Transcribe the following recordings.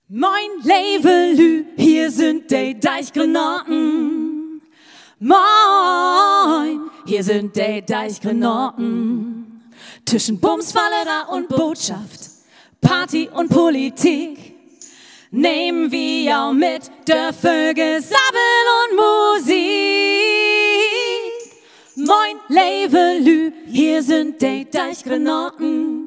Moin, Levelü, hier sind die Deichgranaten. Moin, hier sind die Deichgranaten. Zwischen Bumsfallera und Botschaft, Party und Politik nehmen wir auch mit der Vögel, Sabbel und Musik. Moin, Levelü, hier sind die Deichgranaten.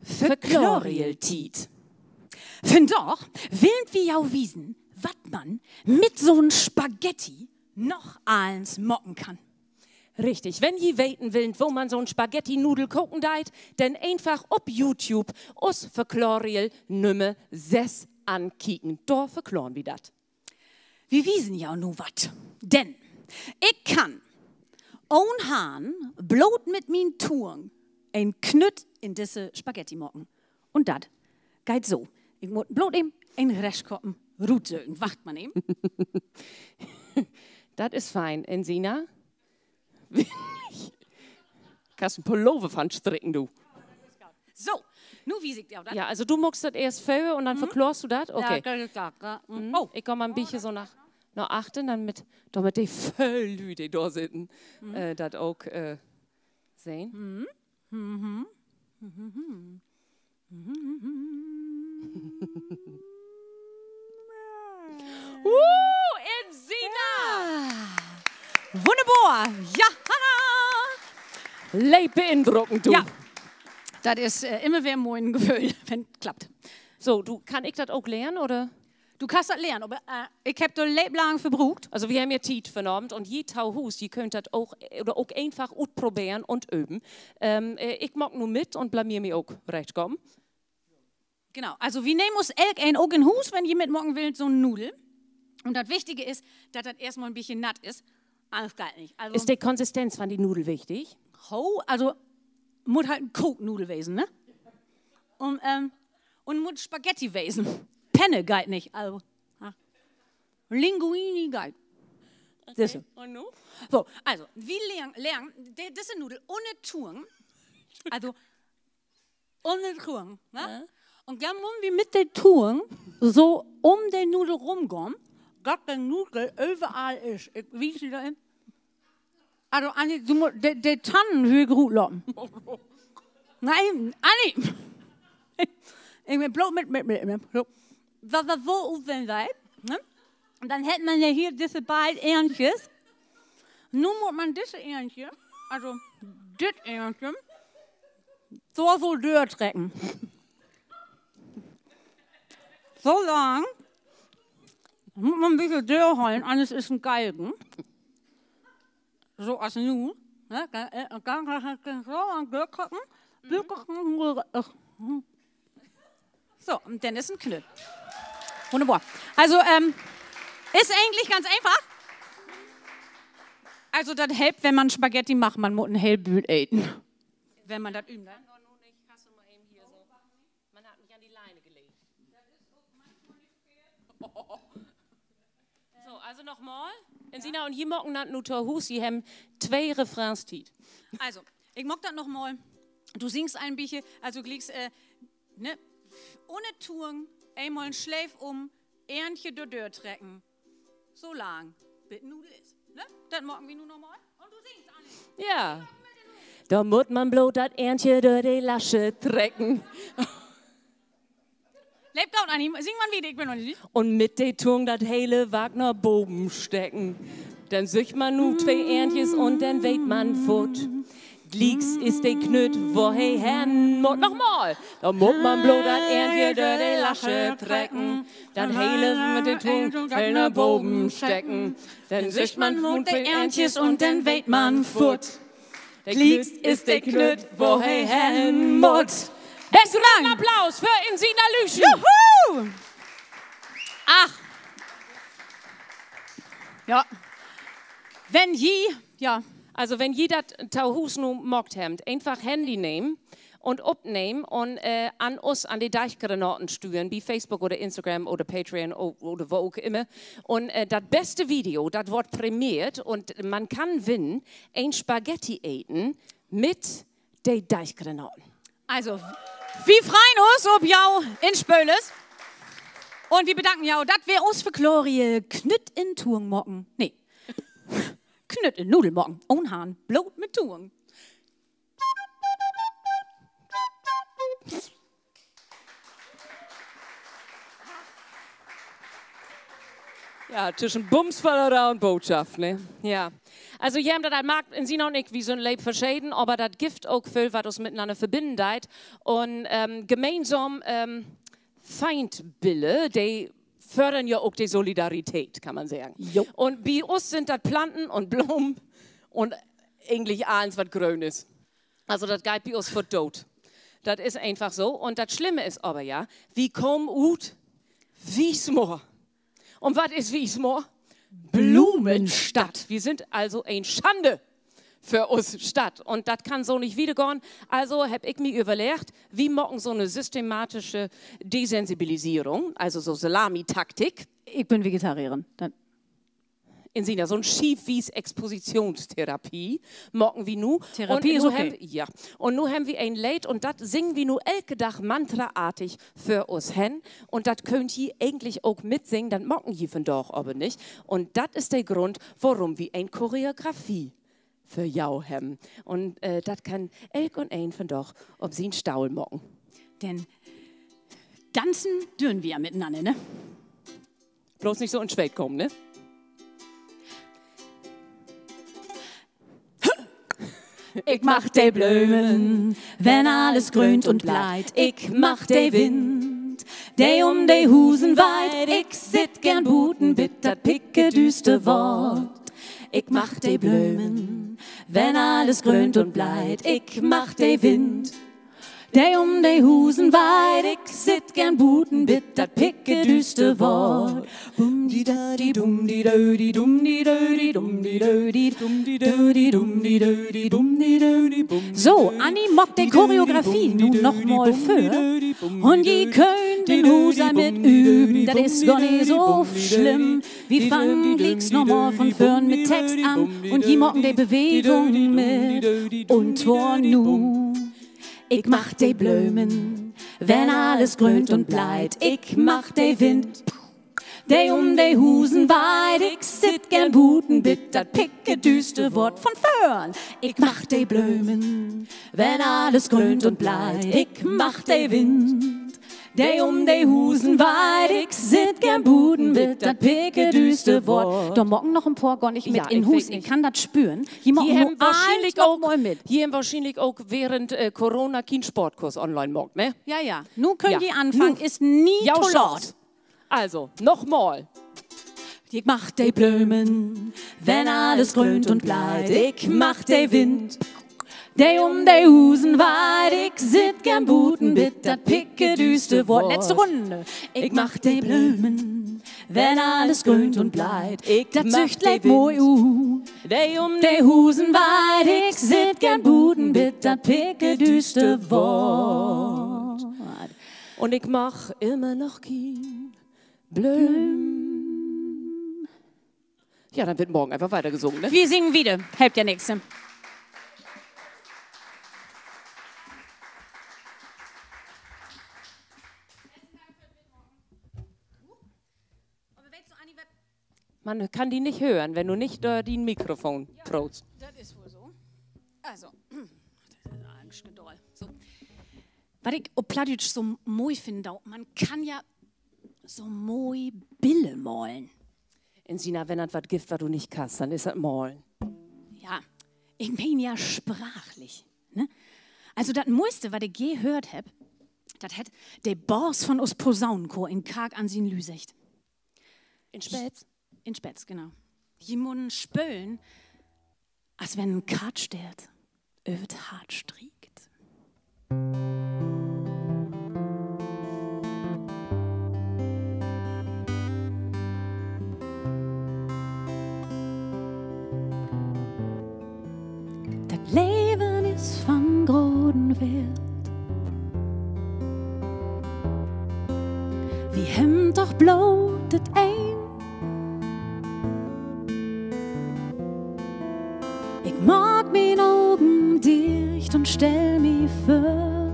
Verklorieltiet. Find doch, willen wir ja wiesen, wat man mit so'n Spaghetti noch eins mocken kann. Richtig, wenn je weten willen, wo man so ein Spaghetti-Nudel gucken deit, dann einfach auf YouTube us Verkloriel Nummer 6 ankicken. Da verkloren wir dat. Wir wiesen ja nu wat. Denn ich kann ohn Hahn bloß mit min Touren ein Knütt in diese Spaghetti mocken. Und dat geht so. Ich muss bloß eben ein Restkoppen Rutsögen. Wacht man eben. Das ist fein. In Sina? Kannst ein Pullover von stricken, du. So, nu wies ich dir das. Ja, also du muckst das erst vorher und dann verklorst du das? Okay. Ja, Oh, ich komme mal ein bisschen so nach achten, dann mit den Völlü, die da sitzen, das auch sehen. In Sina! Wunderbar. Ja. Leib beeindruckend, du. Ja. Das ist immer wieder mein Gefühl, wenn es klappt. So, kann ich das auch lernen, oder? Du kannst das lernen, aber ich habe da leblang verbrucht. Also wir haben ja Tiet vernommen und je Tauhus, die könnt das auch, oder auch einfach ausprobieren und üben. Ich mag nur mit und blamier mich auch recht kommen. Genau, also wir nehmen uns ein auch in Hus, wenn jemand morgen will, so eine Nudel. Und das Wichtige ist, dass das erstmal ein bisschen natt ist. Alles geil nicht. Also, ist die Konsistenz von die Nudel wichtig? Also muss halt ein Koknudel ne? Und muss Spaghetti wesen. Penne geht nicht. Also, Linguini geht. Okay. Und nu? So, also, wir lernen diese Nudel ohne Touren. Also, ohne Touren. Ne? Ja. Und dann müssen wir mit den Touren so um den Nudel rumgehen, dass der Nudel überall ist. Wie ist die da hin? Also, Anni, du musst die Tannenhöhe gut lassen. Nein, Anni! Ich bin bloß mit. So. Was so aussehen soll. Ne? Und dann hätte man ja hier diese beiden Ähnches. Nun muss man diese Ähnchen, also das Ähnchen, so durchtrecken. So lang muss man ein bisschen durchholen, anders ist ein Galgen. So als nu. Ne? So, und dann ist ein Knüll. Wunderbar. Also, ist eigentlich ganz einfach. Also, das hilft, wenn man Spaghetti macht, man muss ein Hellbüt eten. Wenn man das übt. Ne? Man hat mich an die Leine gelegt. So, also nochmal. In Sina und hier mocken dann nur Hus, die haben 2 Refrains tiet. Also, ich mock das nochmal. Du singst ein bisschen, also du liegst, ne, ohne Touren, einmal ein Schläf Ähnchen durchtrecken. So lang, bis Nudel ist. Ne? Das mocken wir nur nochmal. Und du singst, Anni. Ja. Da muss man bloß das Ähnchen durch die Lasche trecken. Lebt laut, Anni, sing mal wieder, ich bin noch nicht. Und mit der Tung das hele Wagner Bogen stecken. Dann sücht man nu 2 Ähnches und dann weht man fort. Glicks ist der Knütt, wo hey hen mut. Nochmal. Da muss man bloß das Ähnchen durch die Lasche trecken. Dann hele mit der Tung hele Bogen stecken. Dann sücht man nu 2 Ähnches und dann weht man fort. Glicks ist der Knütt, wo hey hen mut. Ein Applaus für Insina Lüschen. Juhu! Ach. Ja. Wenn je, ja. Also wenn jeder Tauhus nun mockt habt, einfach Handy nehmen und abnehmen und an uns, an die Deichgranaten steuern, wie Facebook oder Instagram oder Patreon oder wo auch immer. Und das beste Video, das wird prämiert und man kann gewinnen, ein Spaghetti eten mit den Deichgranaten. Also, wir freuen uns, ob jau in Spöles. Und wir bedanken jau, das wir uns für Chlorie Knütt in Tuang mocken. Nee, Knütt in Nudelmocken. Ohne Hahn, Blut mit Tuang. Ja, zwischen Bumsfallerei und Botschaft, ne? Ja. Also, hier haben das Markt in Sina und ich wie so ein Leib verschieden, aber das Gift auch viel, was uns miteinander verbindet. Und gemeinsam Feindbilder, die fördern ja auch die Solidarität, kann man sagen. Jo. Und bei uns sind das Planten und Blumen und eigentlich alles, was grün ist. Also, das geht bei uns für tot. Das ist einfach so. Und das Schlimme ist aber ja, wie kommen ut Wiesmoor. Und was ist Wiesmoor? Blumenstadt. Wir sind also ein Schande für uns Stadt. Und das kann so nicht wiedergehen. Also habe ich mir überlegt, wie machen so eine systematische Desensibilisierung, also so Salami-Taktik. Ich bin Vegetarierin. Dann In Sina, so ein Schiefwies-Expositionstherapie machen wir nu. Therapie ist okay. Ja. Und nu haben wir ein Lied und das singen wir nu elke Tag mantraartig für uns hin. Und das könnt ihr eigentlich auch mitsingen, dann machen ihr von doch aber nicht. Und das ist der Grund, warum wir eine Choreografie für jou haben. Und das kann elk und ein von doch, ob sie einen Staul machen. denn tanzen dürfen wir ja miteinander, ne? Bloß nicht so in Schwelt kommen, ne? Ich mach de Blumen, wenn alles grünt und bleit. Ich mach de Wind, de de Husen weit. Ich sit gern Buten, bitter picke düste Wort. Ich mach de Blumen, wenn alles grünt und bleit. Ich mach de Wind, de Husen weit. Ich sit gern Buten, bitter picke düste Wort. Bum di da di dum di do di dum di do di dum di do di dum di do di dum di do di dum di do di bum. So, Anni mockt die Choreografie nun noch mal für. Und je könnt den Huser mit üben, das ist gar nicht so schlimm. Wir fangen links nochmal von vorn mit Text an und je mocken die Bewegung mit. Und zwar nu. Ich mach de Blumen, wenn alles grünt und bleit. Ich mach de Wind, de Husen weit. Ich sit gern Buten, bitter picke düste Wort von vorn. Ich mach de Blumen, wenn alles grünt und bleit. Ich mach de Wind, de Husen weit. Ich sit gern Buten, bitter picke düste Wort. Da mocken noch ein paar gar nicht mit Ja, in ich Hus. weiß Ich kann das spüren. Hier Hier mocken haben nur wahrscheinlich eins noch auch, mal mit. hier haben wahrscheinlich auch während Corona keinen Sportkurs online gemacht, ne? Ja, ja. Nun könnt Ja. ihr anfangen. Nu. Ist nie Ja, zu laut. Chance. Also, nochmal. Ich mach de Blumen, wenn alles grünt und bleit. Ich mach de Wind, de Husen weit. Ich sit gern Buten, bitter picke düste Wort. Letzte Runde. Ich mach de Blumen, wenn alles grünt und bleit. Das mach Zücht de lebt moi de Husen weit. Ich sit gern Buten, bitter picke düste Wort. Und ich mach immer noch kein Blüm. Ja, dann wird morgen einfach weiter gesungen, ne? Wir singen wieder. Helft ja nichts. Man kann die nicht hören, wenn du nicht die ein Mikrofon traust. Das ist wohl so. Also, das ist Angst gedoll. So. Was ich auf Plattdeutsch so moi finde, man kann ja so moi Bille malen. In Sina, wenn das was gibt, was du nicht kannst, dann ist das malen. Ja, ich meine ja sprachlich. Ne? Also das meiste, was ich je gehört habe, das hat der Boss von uns Posaunenchor in Karg an sin Lüsecht. In Spätz? In Spätz, genau. Jemanden spölen, als wenn ein Kart steht, övet hart striegt. Das Leben ist von großen Wert. Hemmt doch blotet ein. Ich mag mein Augen dicht und stell mir vor,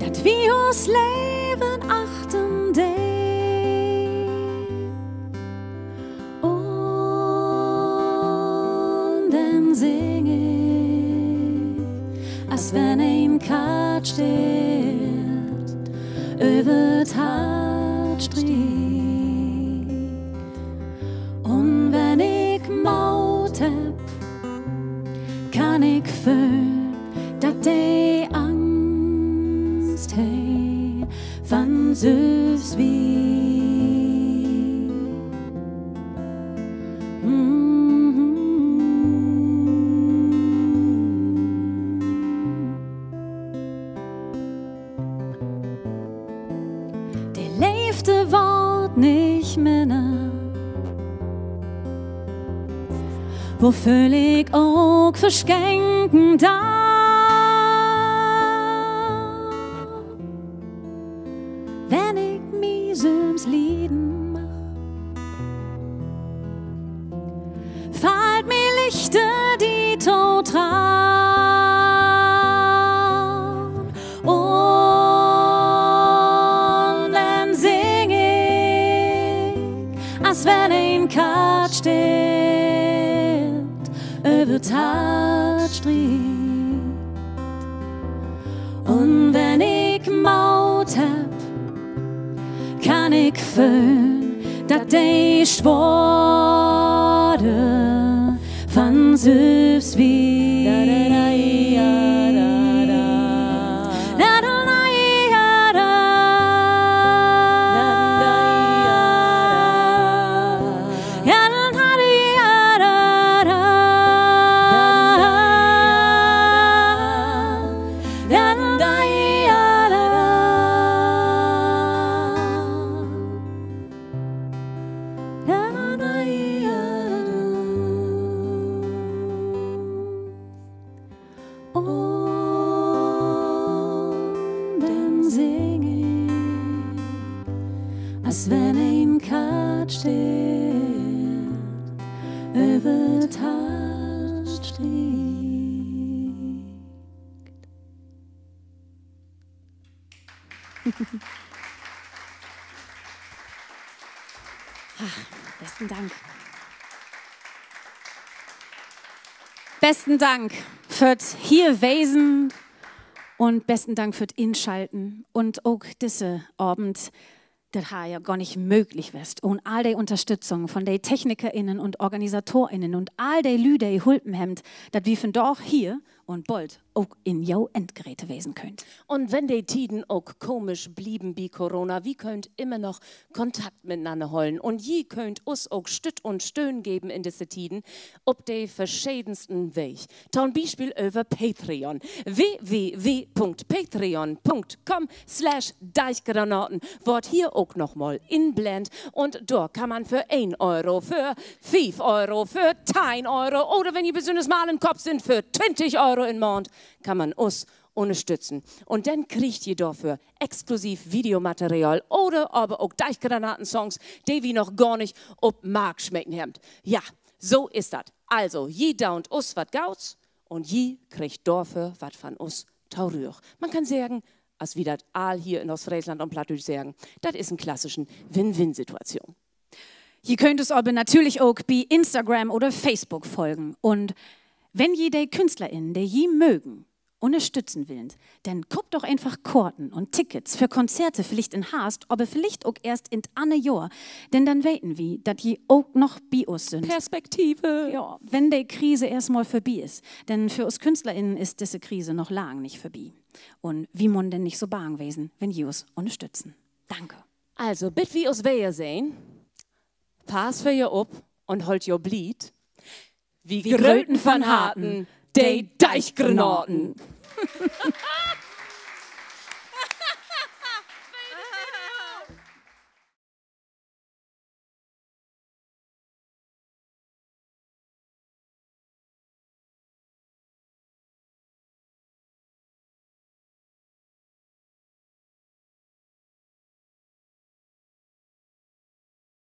dat wir uns Leben achten day. Und dann sing ich, als wenn ein Kat steht, über Hartstrick. Und wenn ich Maut hab, kann ich fühlen, dat die Angst hey, van süß wie. Die leefde Wort nicht mehr nach. Wofür ich auch verschenken darf. Wenn ich mir so's Lieden mach, fällt mir Lichter, die tot trauen. Und dann sing ich, als wenn ein Kat steht, über Hartstrick. Und wenn ich Maut hab, kann ich fühlen, dat die Schworde van süß wie. Und dann sing ich, als wenn ein Kat steht, über Hartstrick. Besten Dank. Besten Dank fürs hier Wesen und besten Dank fürs Inschalten und auch diese Abend, das ja gar nicht möglich wärst. Und all die Unterstützung von den TechnikerInnen und OrganisatorInnen und all die Lüde, die hulpen hemmt, dass wir von doch hier und bald auch in jou Endgeräte wesen könnt. Und wenn die Tiden auch komisch blieben wie Corona, wie könnt immer noch Kontakt miteinander holen und je könnt uns auch Stütt und Stöhn geben in diese Tiden, ob die verschiedensten Weg. Zum Beispiel über Patreon. www.patreon.com/Deichgranaten wird hier auch nochmal inblend und dort kann man für 1 Euro, für 5 Euro, für 10 Euro oder wenn ihr besonders mal im Kopf sind, für 20 Euro im Monat, kann man uns unterstützen. Und dann kriegt ihr dafür exklusiv Videomaterial oder aber auch Deichgranaten-Songs, die wir noch gar nicht ob Mark schmecken haben. Ja, so ist das. Also, je daunt us wat gauts und je kriegt dafür wat von us taurüch. Man kann sagen, als wie das all hier in Ostfriesland und Plattdeutsch sagen, das ist eine klassische Win-Win-Situation. Ihr könnt es aber natürlich auch bei Instagram oder Facebook folgen. Und wenn ihr die KünstlerInnen, die je mögen, unterstützen wollt, dann guckt doch einfach Karten und Tickets für Konzerte vielleicht in Haast, aber vielleicht auch erst in einem Jahr. Denn dann weten wir, dass die auch noch bei uns sind. Perspektive. Ja, wenn die Krise erstmal vorbei ist. Denn für uns KünstlerInnen ist diese Krise noch lang nicht vorbei. Und wie man denn nicht so bang wesen, wenn die uns unterstützen. Danke. Also, bitte wie uns wer sehen, pass für ihr ab und holt ihr Blied. Wie Gröten van Harten, die Deichgranaten.